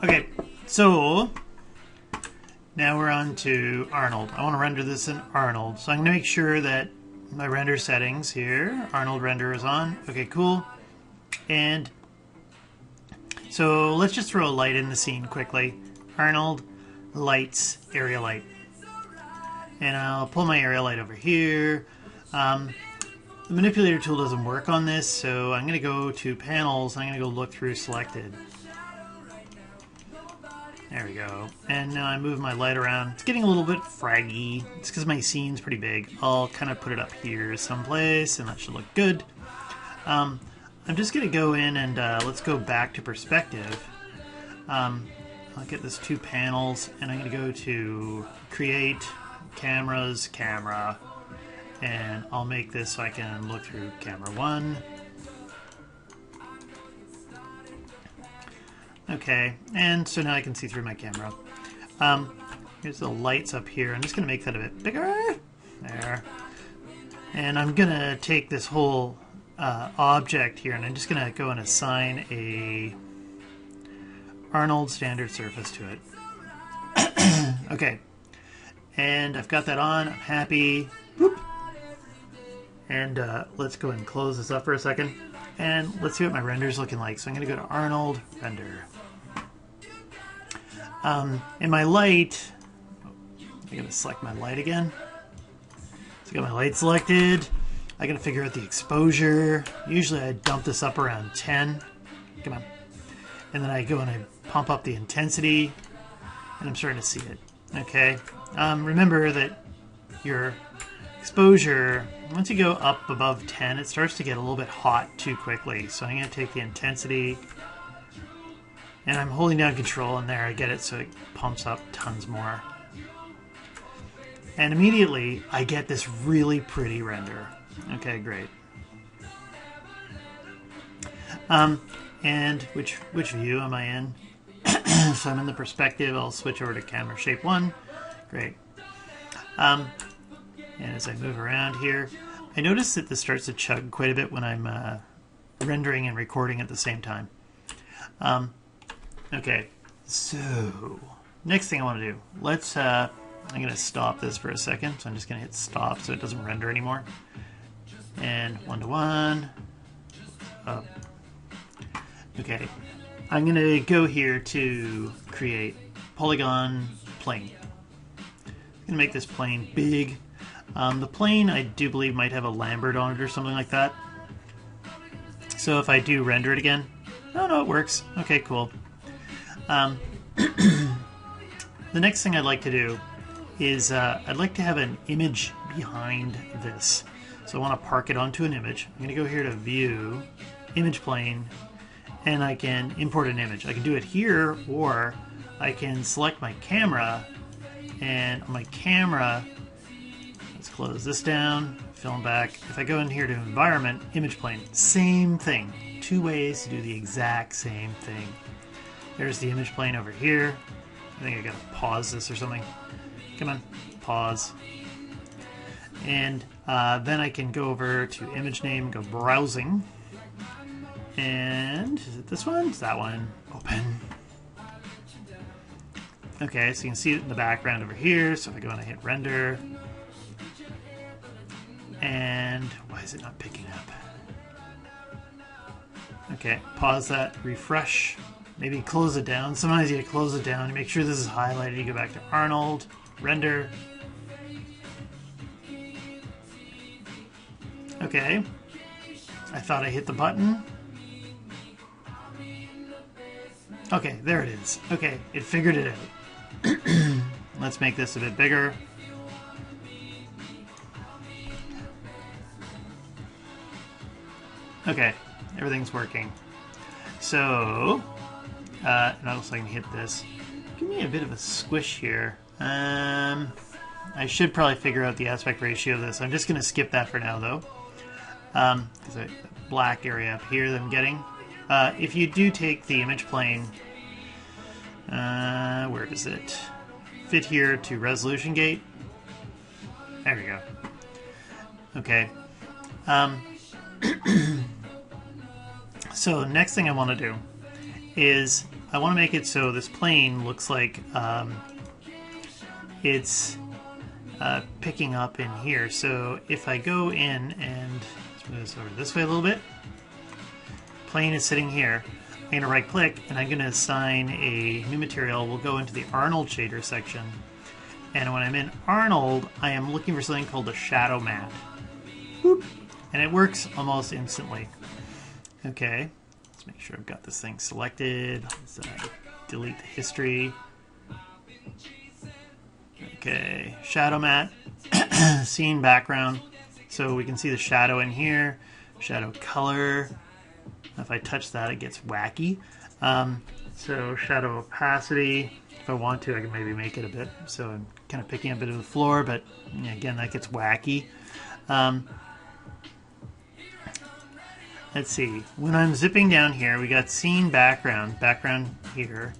Okay, so now we're on to Arnold. I want to render this in Arnold, so I'm going to make sure that my render settings here, Arnold render is on. Okay, cool. And so let's just throw a light in the scene quickly. Arnold, lights, area light. And I'll pull my area light over here. The manipulator tool doesn't work on this, so I'm going to go to panels. I'm going to go look through selected. There we go. And now I move my light around. It's getting a little bit fraggy. It's because my scene's pretty big. I'll kind of put it up here someplace, and that should look good. I'm just going to go in and let's go back to perspective. I'll get this 2 panels, and I'm going to go to Create, Cameras, Camera, and I'll make this so I can look through Camera 1. Okay, and so now I can see through my camera. Here's the lights up here. I'm just going to make that a bit bigger. There. And I'm going to take this whole object here, and I'm just going to go and assign a Arnold standard surface to it. Okay. And I've got that on. I'm happy. Whoop. And let's go and close this up for a second. And let's see what my render's looking like. So I'm going to go to Arnold, Render. And my light, I got to select my light again. So I got my light selected. I got to figure out the exposure. Usually I dump this up around 10. Come on. And then I go and I pump up the intensity. And I'm starting to see it. Okay. Remember that your exposure, once you go up above 10, it starts to get a little bit hot too quickly. So I'm going to take the intensity, and I'm holding down control, and there I get it, so it pumps up tons more. And immediately I get this really pretty render. Okay, great. And which view am I in? So I'm in the perspective. I'll switch over to camera shape 1. Great. And as I move around here, I notice that this starts to chug quite a bit when I'm rendering and recording at the same time. Okay, so next thing I want to do, let's, I'm going to stop this for a second. So I'm just going to hit stop so it doesn't render anymore. And 1 to 1, up. Okay, I'm going to go here to create Polygon plane. I'm going to make this plane big. The plane, I do believe, might have a Lambert on it or something like that. So if I do render it again, no, it works. Okay, cool. The next thing I'd like to do is I'd like to have an image behind this. So I want to park it onto an image. I'm going to go here to View, Image Plane, and I can import an image. I can do it here, or I can select my camera, and on my camera, let's close this down, film back. If I go in here to Environment, Image Plane, same thing. 2 ways to do the exact same thing. There's the image plane over here. I think I gotta pause this or something. Come on, pause. And then I can go over to image name, go browsing. And is it this one? It's that one. Open. Okay, so you can see it in the background over here. So if I go and I hit render, and why is it not picking up? Okay, pause that, refresh, maybe close it down. Sometimes you close it down, you make sure this is highlighted, you go back to Arnold, render. Okay, I thought I hit the button. Okay, there it is. Okay, it figured it out. Let's make this a bit bigger. Okay, everything's working. So, and also I can hit this. Give me a bit of a squish here. I should probably figure out the aspect ratio of this. I'm just going to skip that for now, though. Because the black area up here that I'm getting. If you do take the image plane, where does it fit here to resolution gate? There we go. Okay. So next thing I want to do is I want to make it so this plane looks like it's picking up in here. So if I go in and let's move this over this way a little bit, plane is sitting here. I'm going to right click and I'm going to assign a new material. We'll go into the Arnold shader section. And when I'm in Arnold, I am looking for something called a shadow matte. Boop. And it works almost instantly. Okay, let's make sure I've got this thing selected. Let's delete the history. Okay, shadow matte, scene background. So we can see the shadow in here, shadow color. If I touch that, it gets wacky. So shadow opacity. If I want to, I can maybe make it a bit. So I'm kind of picking up a bit of the floor, but again, that gets wacky. Let's see. When I'm zipping down here, we got scene background here.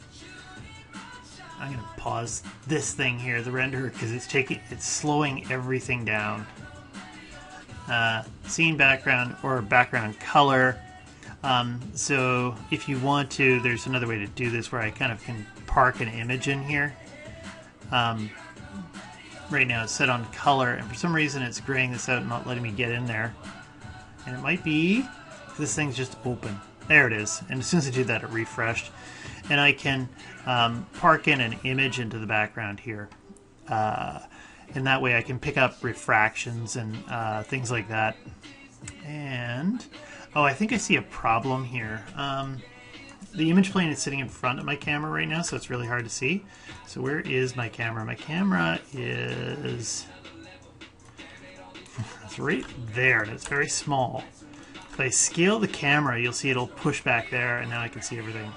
I'm going to pause this thing here, the render, because it's slowing everything down. Scene background or background color. So if you want to, there's another way to do this where I kind of can park an image in here. Right now it's set on color, and for some reason it's graying this out and not letting me get in there. And it might be this thing's just open. There it is. And as soon as I do that, it refreshed. And I can park in an image into the background here. And that way I can pick up refractions and things like that. And, oh, I think I see a problem here. The image plane is sitting in front of my camera right now, so it's really hard to see. So where is my camera? My camera is... it's right there, and it's very small. If I scale the camera, you'll see it'll push back there, and now I can see everything.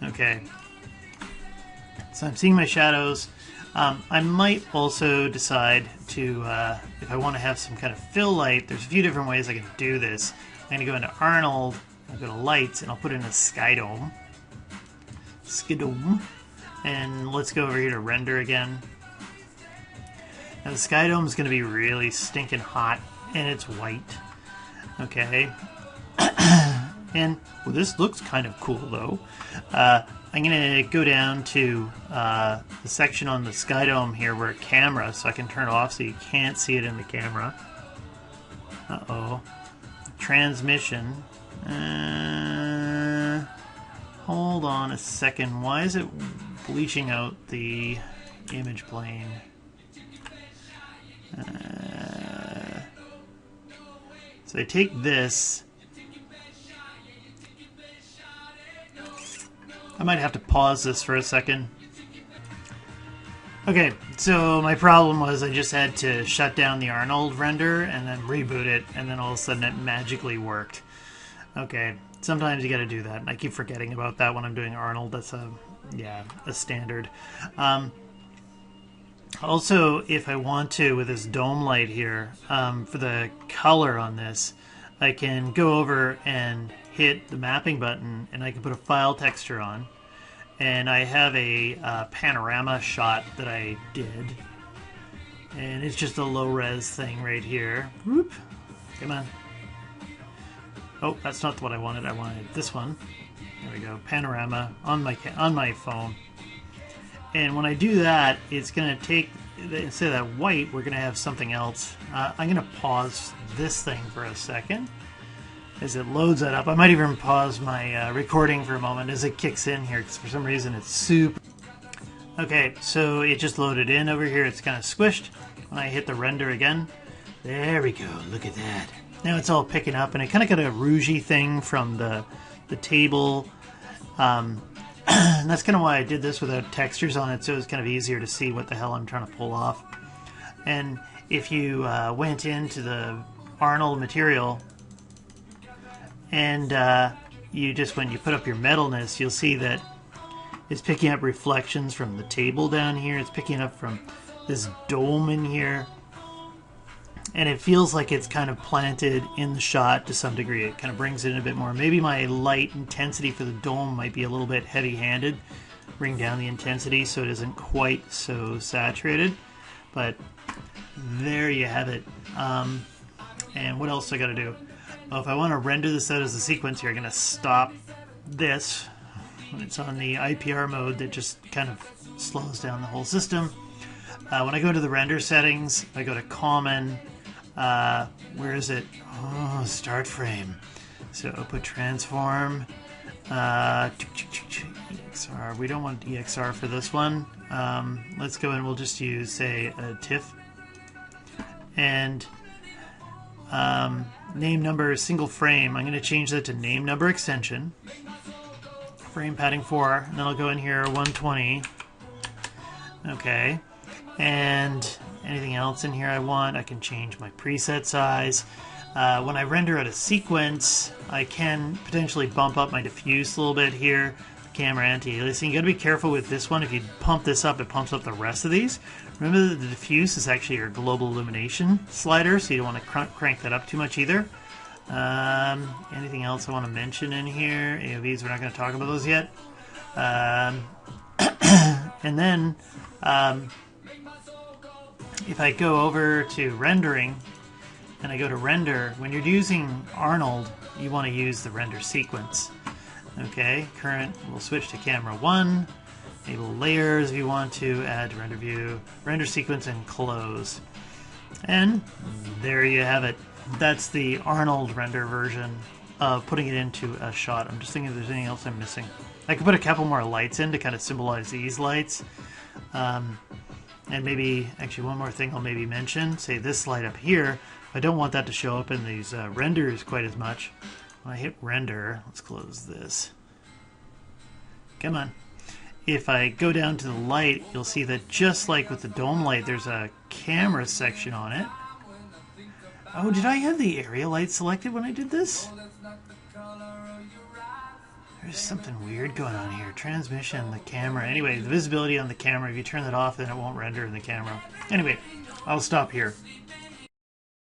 Okay. So I'm seeing my shadows. I might also decide to, if I want to have some kind of fill light, there's a few different ways I can do this. I'm going to go into Arnold, I'll go to Lights, and I'll put in a sky dome. Skidome. And let's go over here to Render again. Now the sky dome is going to be really stinking hot, and it's white. Okay. And well, this looks kind of cool, though. I'm going to go down to the section on the sky dome here where camera, so I can turn it off so you can't see it in the camera. Uh-oh. Transmission. Hold on a second. Why is it bleaching out the image plane? So I take this. I might have to pause this for a second. Okay, so my problem was I just had to shut down the Arnold render and then reboot it, and then all of a sudden it magically worked. Okay, sometimes you gotta do that. I keep forgetting about that when I'm doing Arnold. That's a standard. Also, if I want to, with this dome light here, for the color on this, I can go over and hit the mapping button, and I can put a file texture on. And I have a panorama shot that I did. And it's just a low-res thing right here. Whoop. Come on. Oh, that's not what I wanted. I wanted this one. There we go. Panorama on my phone. And when I do that, it's going to take, instead of that white, we're going to have something else. I'm going to pause this thing for a second as it loads that up. I might even pause my recording for a moment as it kicks in here, because for some reason it's super... Okay, so it just loaded in over here. It's kind of squished. When I hit the render again, there we go. Look at that. Now it's all picking up, and it kind of got a rougey thing from the table. And that's kind of why I did this without textures on it, so it's kind of easier to see what the hell I'm trying to pull off. And if you went into the Arnold material and when you put up your metalness, you'll see that it's picking up reflections from the table down here. It's picking up from this dome in here. And it feels like it's kind of planted in the shot to some degree. It kind of brings it in a bit more. Maybe my light intensity for the dome might be a little bit heavy-handed. Bring down the intensity so it isn't quite so saturated. But there you have it. And what else do I got to do? Well, if I want to render this out as a sequence here, I'm going to stop this, when it's on the IPR mode, that just kind of slows down the whole system. When I go to the render settings, I go to common. Where is it? Oh, start frame. So output transform. EXR. We don't want EXR for this one. Let's go and we'll just use, say, a TIFF. And name number single frame. I'm going to change that to name number extension. Frame padding 4. And then I'll go in here 120. Okay. And anything else in here I want, I can change my preset size. When I render out a sequence, I can potentially bump up my diffuse a little bit here. Camera anti-aliasing. You got to be careful with this one. If you pump this up, it pumps up the rest of these. Remember that the diffuse is actually your global illumination slider, so you don't want to crank that up too much either. Anything else I want to mention in here? AOVs, we're not going to talk about those yet. And then if I go over to rendering and I go to render, when you're using Arnold, you want to use the render sequence. Okay, current, we'll switch to camera 1, enable layers if you want to, add to render view, render sequence, and close. And there you have it. That's the Arnold render version of putting it into a shot. I'm just thinking if there's anything else I'm missing. I could put a couple more lights in to kind of symbolize these lights. And maybe, actually one more thing I'll maybe mention, say this light up here, I don't want that to show up in these renders quite as much. When I hit render, let's close this. Come on. If I go down to the light, you'll see that just like with the dome light, there's a camera section on it. Oh, did I have the area light selected when I did this? There's something weird going on here. Transmission, the camera. Anyway, the visibility on the camera, if you turn that off, then it won't render in the camera. Anyway, I'll stop here.